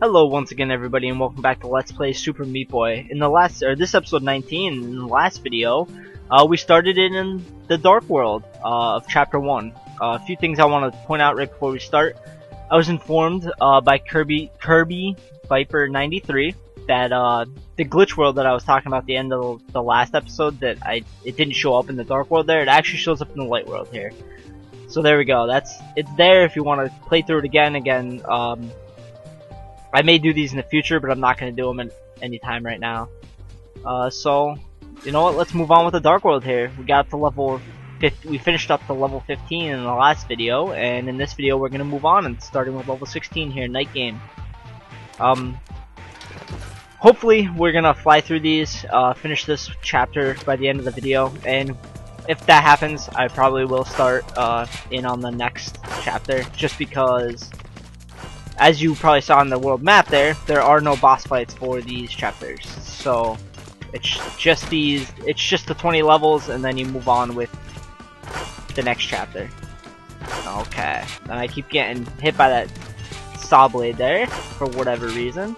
Hello once again everybody and welcome back to Let's Play Super Meat Boy. This episode 19, in the last video, we started in the Dark World of Chapter 1. A few things I want to point out right before we start. I was informed by Kirby Viper 93 that the glitch world that I was talking about at the end of the last episode, that it didn't show up in the Dark World there. It actually shows up in the Light World here. So there we go. It's there if you want to play through it again. I may do these in the future, but I'm not going to do them at any time right now. So, you know what? Let's move on with the Dark World here. We got up to level 50. We finished up to level 15 in the last video, and in this video we're going to move on and starting with level 16 here, night game. Hopefully we're going to fly through these, finish this chapter by the end of the video, and if that happens, I probably will start in on the next chapter, just because, as you probably saw on the world map there are no boss fights for these chapters. So it's just the 20 levels, and then you move on with the next chapter. Okay, and I keep getting hit by that saw blade there for whatever reason.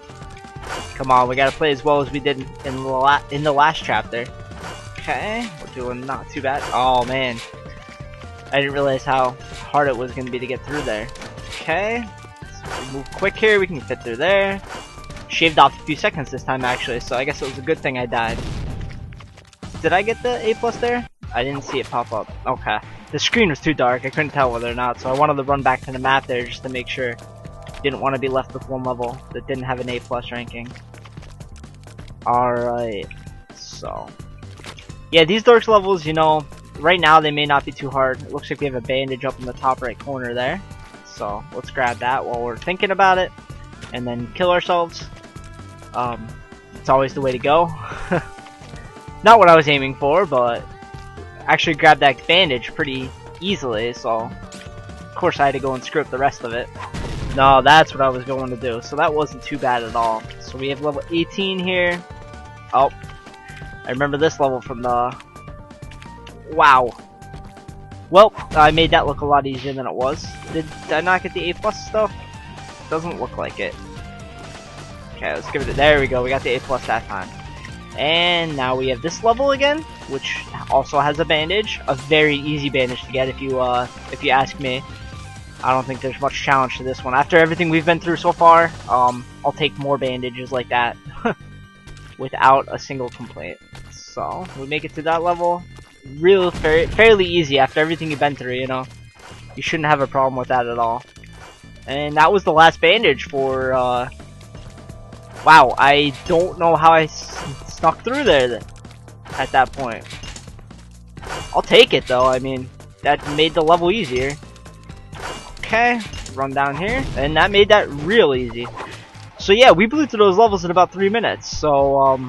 Come on, we gotta play as well as we did in the last chapter. Okay, we're doing not too bad. Oh man, I didn't realize how hard it was gonna be to get through there. Okay, so we move quick here, we can fit through there. Shaved off a few seconds this time actually, so I guess it was a good thing I died. Did I get the A+ there? I didn't see it pop up. Okay. The screen was too dark, I couldn't tell whether or not, so I wanted to run back to the map there just to make sure. Didn't want to be left with one level that didn't have an A+ ranking. Alright, so yeah, these Dark levels, you know, right now they may not be too hard. It looks like we have a bandage up in the top right corner there. So let's grab that while we're thinking about it, and then kill ourselves. It's always the way to go. Not what I was aiming for, but actually grabbed that bandage pretty easily, so of course I had to go and screw up the rest of it. No, that's what I was going to do, so that wasn't too bad at all. So we have level 18 here. Oh, I remember this level from the... Wow. Well, I made that look a lot easier than it was. Did I not get the A+ stuff? Doesn't look like it. Okay, let's give it there we go, we got the A+ that time. And now we have this level again, which also has a bandage. A very easy bandage to get if you ask me. I don't think there's much challenge to this one. After everything we've been through so far, I'll take more bandages like that without a single complaint. So, we make it to that level. Fairly easy after everything you've been through, you know. You shouldn't have a problem with that at all. And that was the last bandage for, wow, I don't know how I snuck through there at that point. I'll take it though, I mean, that made the level easier. Okay, run down here, and that made that real easy. So yeah, we blew through those levels in about 3 minutes, so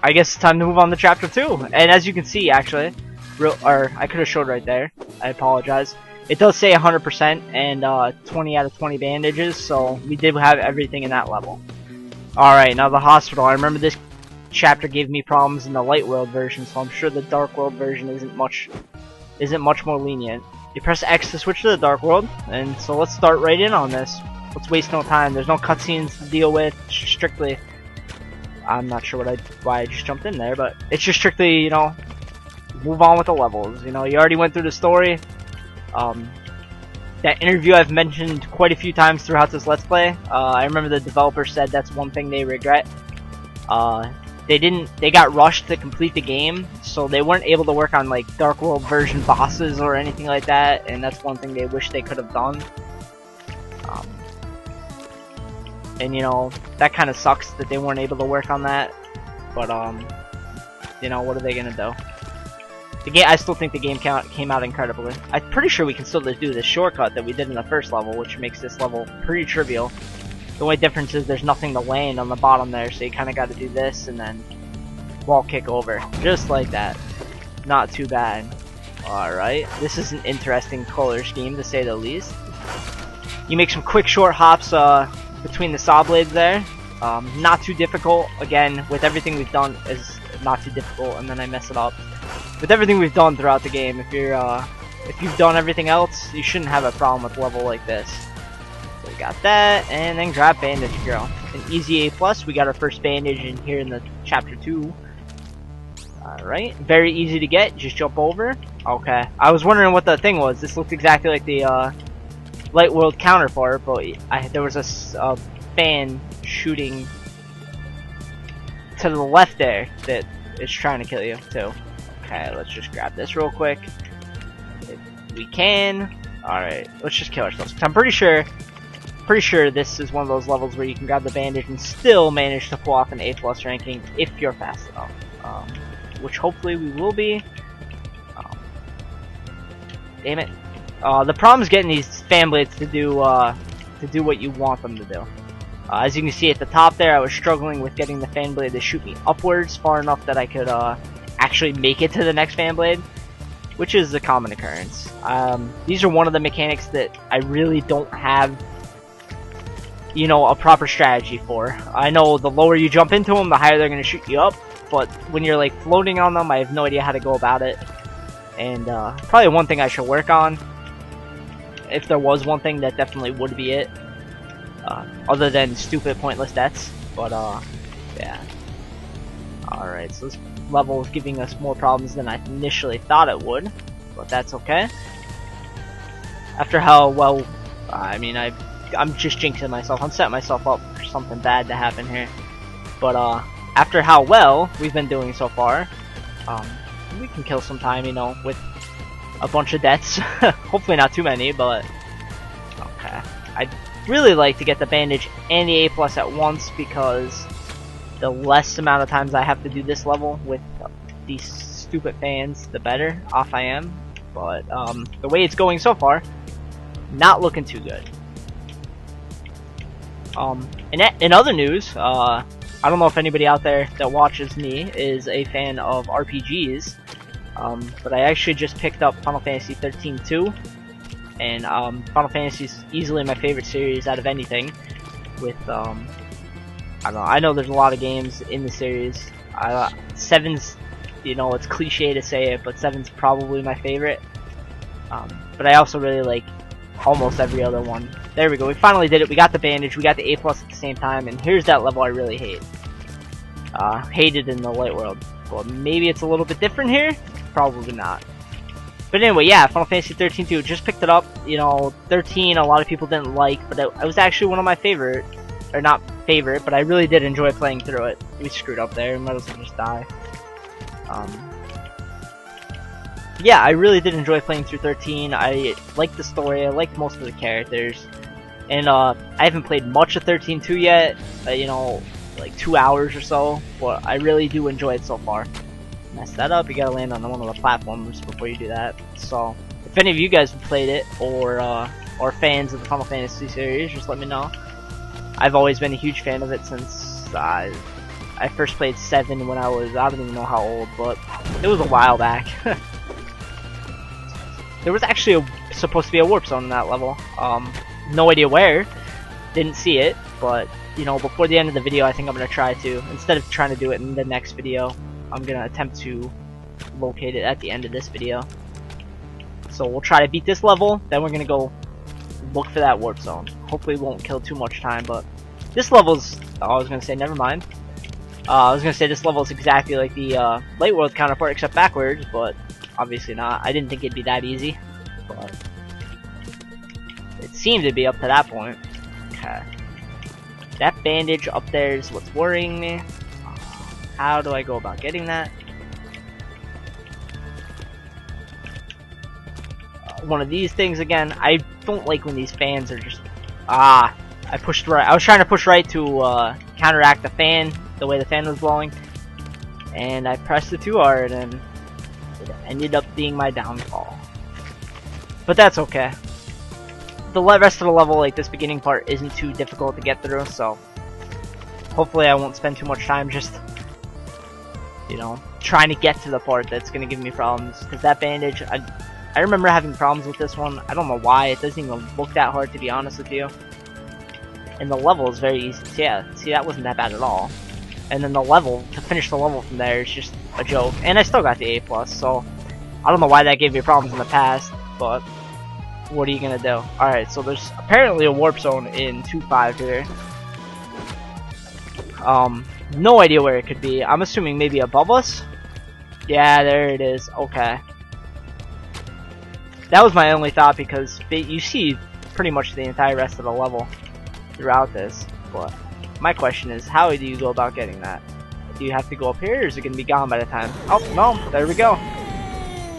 I guess it's time to move on to chapter 2. And as you can see, actually, I could have showed right there, I apologize. It does say 100% and 20 out of 20 bandages, so we did have everything in that level. Alright, now the hospital. I remember this chapter gave me problems in the Light World version, so I'm sure the Dark World version isn't much more lenient. You press X to switch to the Dark World, and so let's start right in on this. Let's waste no time. There's no cutscenes to deal with. Strictly, I'm not sure why I just jumped in there, but it's just strictly, you know, move on with the levels. You know, you already went through the story. That interview I've mentioned quite a few times throughout this Let's Play. I remember the developer said that's one thing they regret. They got rushed to complete the game, so they weren't able to work on like Dark World version bosses or anything like that, and that's one thing they wish they could have done. And you know, that kind of sucks that they weren't able to work on that, but you know, what are they gonna do? I still think the game came out incredibly. I'm pretty sure we can still do this shortcut that we did in the first level, which makes this level pretty trivial. The only difference is there's nothing to land on the bottom there, so you kind of got to do this and then wall kick over. Just like that. Not too bad. Alright, this is an interesting color scheme to say the least. You make some quick short hops between the saw blades there. Not too difficult. Again, with everything we've done is not too difficult, and then I mess it up. With everything we've done throughout the game, if you've done everything else, you shouldn't have a problem with a level like this. got that, and then grab Bandage Girl. An easy A+, we got our first bandage in here in the chapter 2. Alright, very easy to get, just jump over. Okay, I was wondering what the thing was. This looked exactly like the Light World counterpart, but there was a fan shooting to the left there that is trying to kill you too. Okay, let's just grab this real quick. If we can. Alright, let's just kill ourselves. I'm pretty sure this is one of those levels where you can grab the bandage and still manage to pull off an A+ ranking if you're fast enough. Which hopefully we will be. Damn it. The problem is getting these fan blades to do what you want them to do. As you can see at the top there, I was struggling with getting the fan blade to shoot me upwards far enough that I could actually make it to the next fan blade, which is a common occurrence. These are one of the mechanics that I really don't have, you know, a proper strategy for. I know the lower you jump into them, the higher they're going to shoot you up, but when you're like floating on them, I have no idea how to go about it. And probably one thing I should work on, if there was one thing, that definitely would be it. Other than stupid, pointless deaths. But, yeah. Alright, so this level is giving us more problems than I initially thought it would. But that's okay. After how well... I mean, I'm just jinxing myself. I'm setting myself up for something bad to happen here. But, after how well we've been doing so far, we can kill some time, you know, with a bunch of deaths. Hopefully not too many, but... Okay. I'd really like to get the bandage and the A+ at once, because the less amount of times I have to do this level with these stupid fans, the better off I am. But, the way it's going so far, not looking too good. In other news, I don't know if anybody out there that watches me is a fan of RPGs, but I actually just picked up Final Fantasy 13-2, and Final Fantasy is easily my favorite series out of anything. With I don't know, I know there's a lot of games in the series. 7's, you know, it's cliche to say it, but 7's probably my favorite. But I also really like almost every other one. There we go, we finally did it. We got the bandage, we got the A+ at the same time, and here's that level I really hate. Hated in the Light World. Well, maybe it's a little bit different here? Probably not. But anyway, yeah, Final Fantasy 13-2, just picked it up. You know, 13 a lot of people didn't like, but it was actually one of my favorite, or not favorite, but I really did enjoy playing through it. We screwed up there, we might as well just die. Yeah, I really did enjoy playing through 13. I liked the story, I liked most of the characters. And I haven't played much of 13-2 yet, you know, like 2 hours or so, but I really do enjoy it so far. Mess that up, you gotta land on one of the platforms before you do that. So, if any of you guys have played it, or fans of the Final Fantasy series, just let me know. I've always been a huge fan of it since I first played 7 when I was, I don't even know how old, but it was a while back. There was actually supposed to be a warp zone in that level. No idea where, didn't see it, but you know, before the end of the video I think I'm going to try to, instead of trying to do it in the next video, I'm going to attempt to locate it at the end of this video. So we'll try to beat this level, then we're going to go look for that warp zone. Hopefully it won't kill too much time, but this level's, I was going to say, never mind. I was going to say this level is exactly like the Light World counterpart except backwards, but obviously not. I didn't think it'd be that easy, but it seemed to be up to that point. Okay. That bandage up there is what's worrying me. How do I go about getting that? One of these things again. I don't like when these fans are just... I pushed right. I was trying to push right to counteract the fan, the way the fan was blowing. And I pressed it too hard and it ended up being my downfall. But that's okay. The rest of the level, like this beginning part, isn't too difficult to get through, so hopefully I won't spend too much time just, you know, trying to get to the part that's gonna give me problems. Because that bandage, I remember having problems with this one. I don't know why. It doesn't even look that hard, to be honest with you. And the level is very easy. So yeah, see, that wasn't that bad at all. And then the level, to finish the level from there, is just a joke. And I still got the A+, so I don't know why that gave me problems in the past, but what are you gonna do? Alright, so there's apparently a warp zone in 2.5 here. No idea where it could be. I'm assuming maybe above us? Yeah, there it is. Okay. That was my only thought because you see pretty much the entire rest of the level throughout this. But my question is, how do you go about getting that? Do you have to go up here or is it going to be gone by the time? Oh, no. There we go.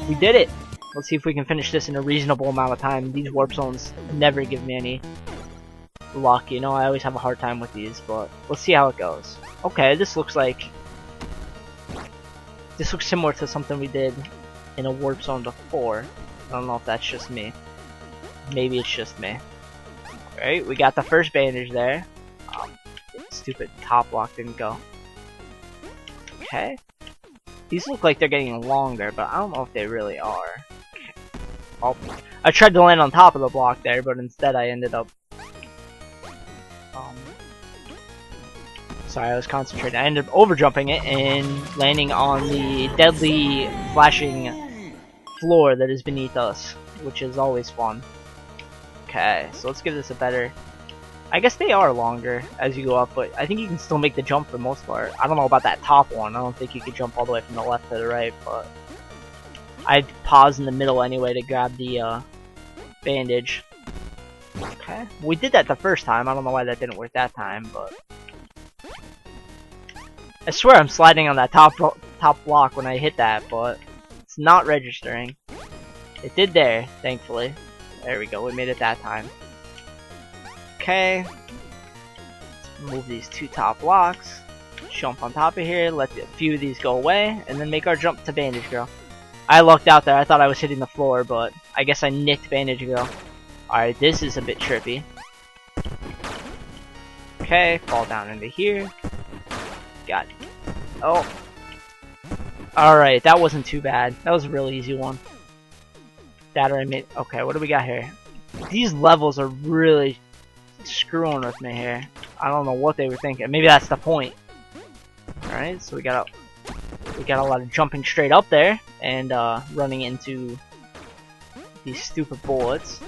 We did it. Let's see if we can finish this in a reasonable amount of time. These warp zones never give me any luck, you know, I always have a hard time with these, but let's see how it goes. Okay, this looks similar to something we did in a warp zone before. I don't know if that's just me. Maybe it's just me. Alright, we got the first bandage there. Stupid top block didn't go. Okay. These look like they're getting longer, but I don't know if they really are. Oh, I tried to land on top of the block there, but instead I ended up sorry, I was concentrating. I ended up overjumping it and landing on the deadly flashing floor that is beneath us, which is always fun. Okay, so let's give this a better... I guess they are longer as you go up, but I think you can still make the jump for the most part. I don't know about that top one. I don't think you could jump all the way from the left to the right, but I'd pause in the middle anyway to grab the bandage. Okay, we did that the first time. I don't know why that didn't work that time, but I swear I'm sliding on that top block when I hit that, but it's not registering. It did there, thankfully. There we go, we made it that time. Okay. Let's move these two top blocks. Jump on top of here, let a few of these go away, and then make our jump to Bandage Girl. I lucked out there, I thought I was hitting the floor, but I guess I nicked Bandage Girl. Alright, this is a bit trippy. Okay, fall down into here. Got it. Oh. Alright, that wasn't too bad. That was a really easy one. That or I made. Okay, what do we got here? These levels are really screwing with me here. I don't know what they were thinking. Maybe that's the point. Alright, so we got a lot of jumping straight up there and running into these stupid bullets.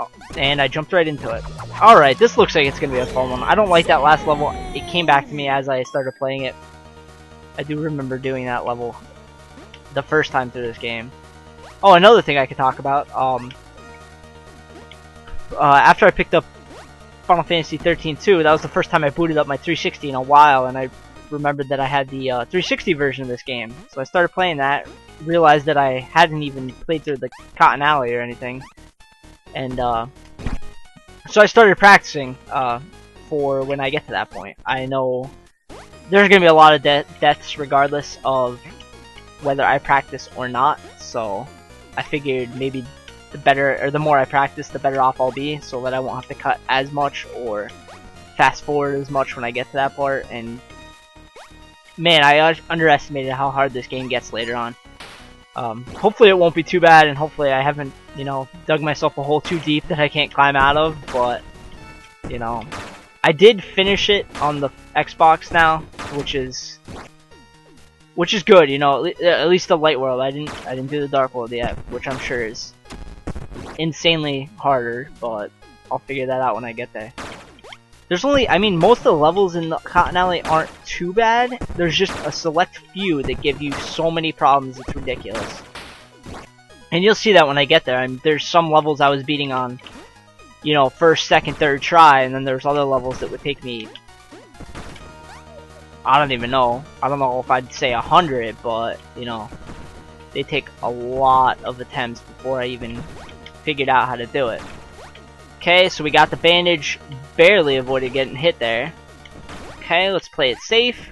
Oh, and I jumped right into it. Alright, this looks like it's gonna be a fun one. I don't like that last level. It came back to me as I started playing it. I do remember doing that level the first time through this game. Oh, another thing I could talk about. After I picked up Final Fantasy 13-2, that was the first time I booted up my 360 in a while, and I remembered that I had the 360 version of this game. So I started playing that, realized that I hadn't even played through the Cotton Alley or anything, and so I started practicing for when I get to that point. I know there's going to be a lot of deaths regardless of whether I practice or not, so I figured maybe the better, or the more I practice, the better off I'll be, so that I won't have to cut as much or fast forward as much when I get to that part. And man, I underestimated how hard this game gets later on. Hopefully it won't be too bad, and hopefully I haven't, you know, dug myself a hole too deep that I can't climb out of, but, you know, I did finish it on the Xbox now, which is good, you know, at least the Light World. I didn't do the Dark World yet, which I'm sure is insanely harder, but I'll figure that out when I get there. There's only, I mean, most of the levels in the Cotton Alley aren't too bad. There's just a select few that give you so many problems, it's ridiculous. And you'll see that when I get there. I mean, there's some levels I was beating on, you know, first, second, third try, and then there's other levels that would take me, I don't even know. I don't know if I'd say 100, but, you know, they take a lot of attempts before I even figured out how to do it. Okay, so we got the bandage, barely avoided getting hit there. Okay, let's play it safe,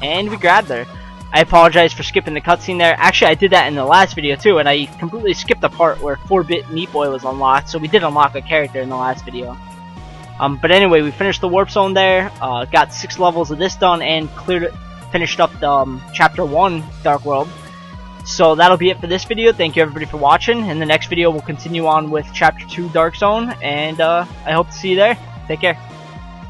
and we grabbed her. I apologize for skipping the cutscene there. Actually, I did that in the last video too, and I completely skipped the part where 4-bit Meat Boy was unlocked, so we did unlock a character in the last video. But anyway, we finished the warp zone there, got 6 levels of this done, and finished up the chapter 1 Dark World. So that'll be it for this video. Thank you everybody for watching. In the next video, we'll continue on with chapter 2 Dark Zone, and I hope to see you there. Take care.